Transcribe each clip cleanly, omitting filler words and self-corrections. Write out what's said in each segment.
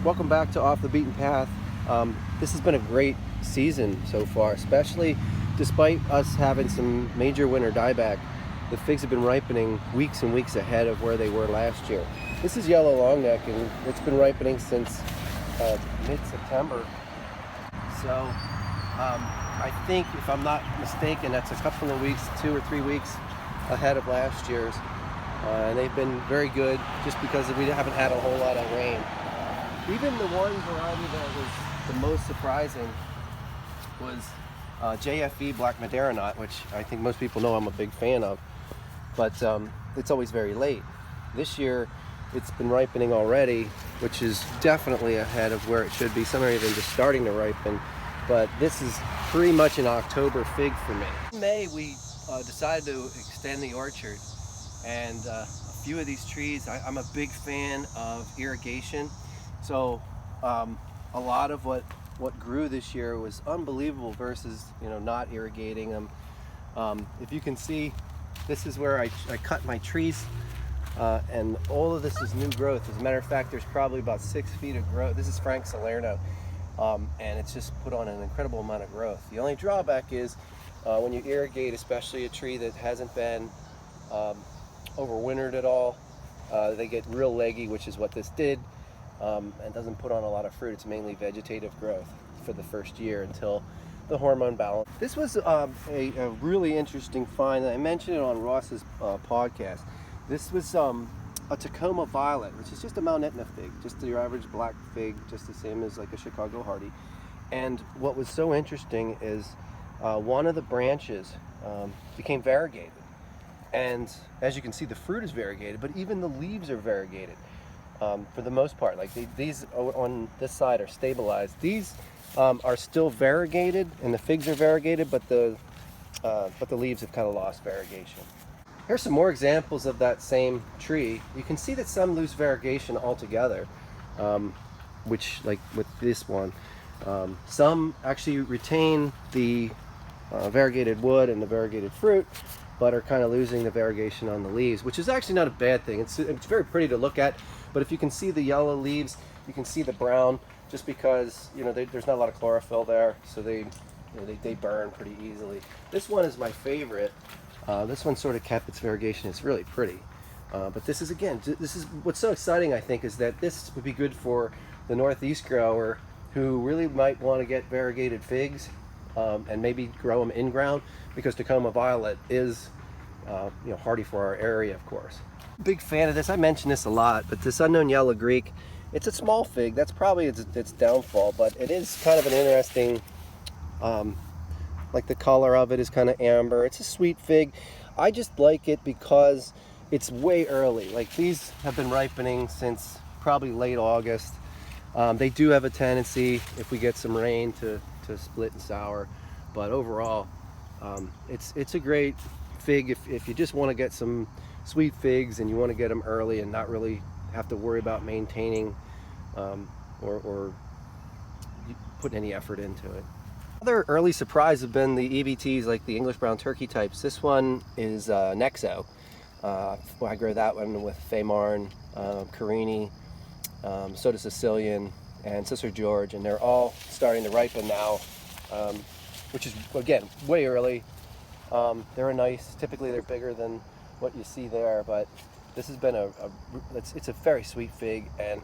Welcome back to Off the Beaten Path. This has been a great season so far, especially despite us having some major winter dieback. The figs have been ripening weeks and weeks ahead of where they were last year. This is yellow longneck, and it's been ripening since mid-September. So I think, if I'm not mistaken, that's a couple of weeks, 2 or 3 weeks ahead of last year's. And they've been very good just because we haven't had a whole lot of rain. Even the one variety that was the most surprising was JFE Black Madeira, which I think most people know I'm a big fan of, but it's always very late. This year it's been ripening already, which is definitely ahead of where it should be. Some are even just starting to ripen, but this is pretty much an October fig for me. In May we decided to extend the orchard, and a few of these trees, I'm a big fan of irrigation. So a lot of what grew this year was unbelievable versus not irrigating them. If you can see, this is where I cut my trees, and all of this is new growth. As a matter of fact, there's probably about 6 feet of growth. This is Frank Salerno, and it's just put on an incredible amount of growth. The only drawback is when you irrigate, especially a tree that hasn't been overwintered at all, they get real leggy, which is what this did. And doesn't put on a lot of fruit. It's mainly vegetative growth for the first year until the hormone balance. This was a really interesting find. I mentioned it on Ross's podcast. This was a Tacoma Violet, which is just a Mount Etna fig, just your average black fig, just the same as like a Chicago Hardy. And what was so interesting is one of the branches became variegated. And as you can see, the fruit is variegated, but even the leaves are variegated. For the most part, like these on this side are stabilized. These are still variegated, and the figs are variegated, but the leaves have kind of lost variegation. Here's some more examples of that same tree. You can see that some lose variegation altogether, which, like with this one, some actually retain the variegated wood and the variegated fruit, but are kind of losing the variegation on the leaves, which is actually not a bad thing. It's very pretty to look at, but if you can see the yellow leaves, you can see the brown, just because there's not a lot of chlorophyll there, so they burn pretty easily. This one is my favorite. This one sort of kept its variegation. It's really pretty, but this is what's so exciting. I think is that this would be good for the Northeast grower who really might want to get variegated figs. And maybe grow them in ground, because Tacoma Violet is hardy for our area, of course. Big fan of this. I mention this a lot, but this Unknown Yellow Greek, it's a small fig. That's probably its downfall, but it is kind of an interesting, like the color of it is kind of amber. It's a sweet fig. I just like it because it's way early. Like, these have been ripening since probably late August. They do have a tendency, if we get some rain, to split and sour, but overall it's a great fig if you just want to get some sweet figs and you want to get them early and not really have to worry about maintaining or putting any effort into it. Other early surprise have been the EBTs, like the English brown turkey types. This one is Nexo. I grow that one with Faymarn, Carini, Soda Sicilian, and Sister George, and they're all starting to ripen now, which is, again, way early. They're nice. Typically they're bigger than what you see there, but this has been it's a very sweet fig, and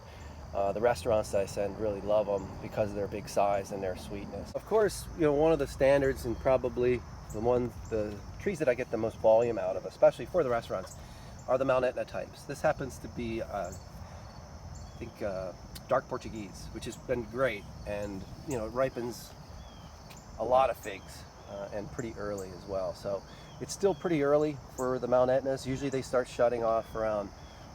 the restaurants that I send really love them because of their big size and their sweetness. Of course, one of the standards, and probably the trees that I get the most volume out of, especially for the restaurants, are the Mount Etna types. This happens to be I think Dark Portuguese, which has been great, and it ripens a lot of figs and pretty early as well. So it's still pretty early for the Mount Etnas. Usually they start shutting off around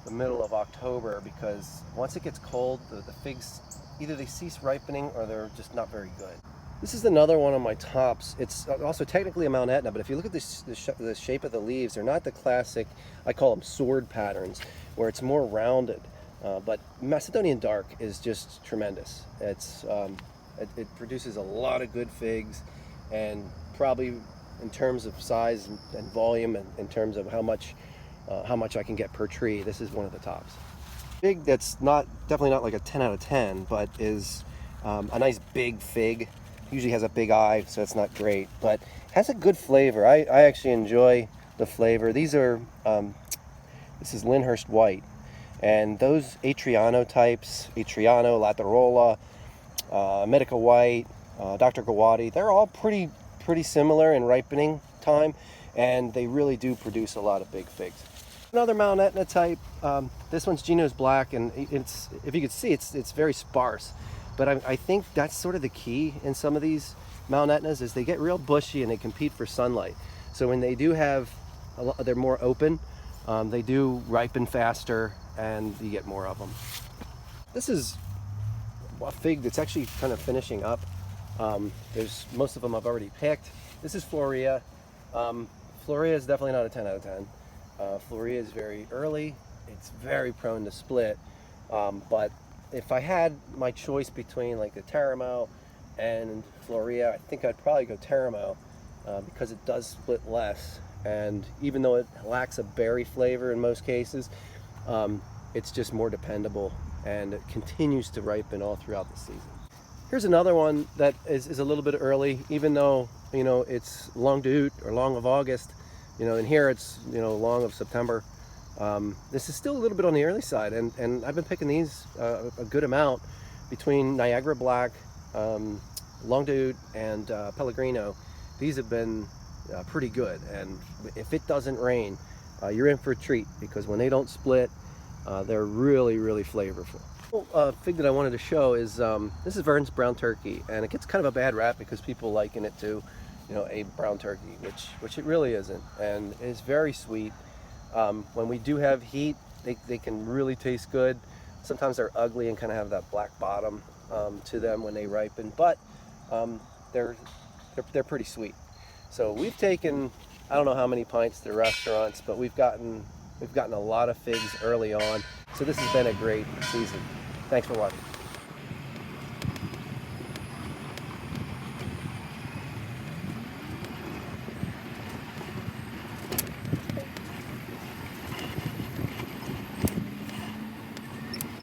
the middle of October, because once it gets cold, the figs, either they cease ripening or they're just not very good. This is another one of my tops. It's also technically a Mount Etna, but if you look at the shape of the leaves, they're not the classic, I call them sword patterns, where it's more rounded. But Macedonian Dark is just tremendous. It produces a lot of good figs, and probably in terms of size and volume, and in terms of how much I can get per tree, this is one of the tops. Fig that's definitely not like a 10 out of 10, but is a nice big fig. Usually has a big eye, so it's not great, but has a good flavor. I actually enjoy the flavor. These are, this is Lyndhurst White, and those Atriano types, Atriano, Latarola, Medica White, Dr. Gawadi, they're all pretty similar in ripening time, and they really do produce a lot of big figs. Another Mount Etna type, this one's Genos Black, and it's, if you could see, it's very sparse. But I think that's sort of the key in some of these Mount Etnas, is they get real bushy and they compete for sunlight. So when they do have, they're more open, they do ripen faster and you get more of them. This is a fig that's actually kind of finishing up. Most of them I've already picked. This is Floria. Floria is definitely not a 10 out of 10. Floria is very early. It's very prone to split, but if I had my choice between like the Teramo and Floria, I think I'd probably go Teramo because it does split less, and even though it lacks a berry flavor in most cases, it's just more dependable and it continues to ripen all throughout the season. Here's another one that is a little bit early, even though, you know, it's long d'août or long of August, you know, and here it's, you know, long of September. This is still a little bit on the early side, and I've been picking these a good amount between Niagara Black, Long d'août, and Pellegrino. These have been pretty good, and if it doesn't rain, you're in for a treat, because when they don't split, they're really flavorful. Fig that I wanted to show is this is Vern's Brown Turkey, and it gets kind of a bad rap because people liken it to, you know, a brown turkey, which it really isn't, and it's very sweet. When we do have heat, they can really taste good. Sometimes they're ugly and kind of have that black bottom to them when they ripen, but they're pretty sweet. So we've taken, I don't know how many pints to restaurants, but we've gotten a lot of figs early on. So this has been a great season. Thanks for watching.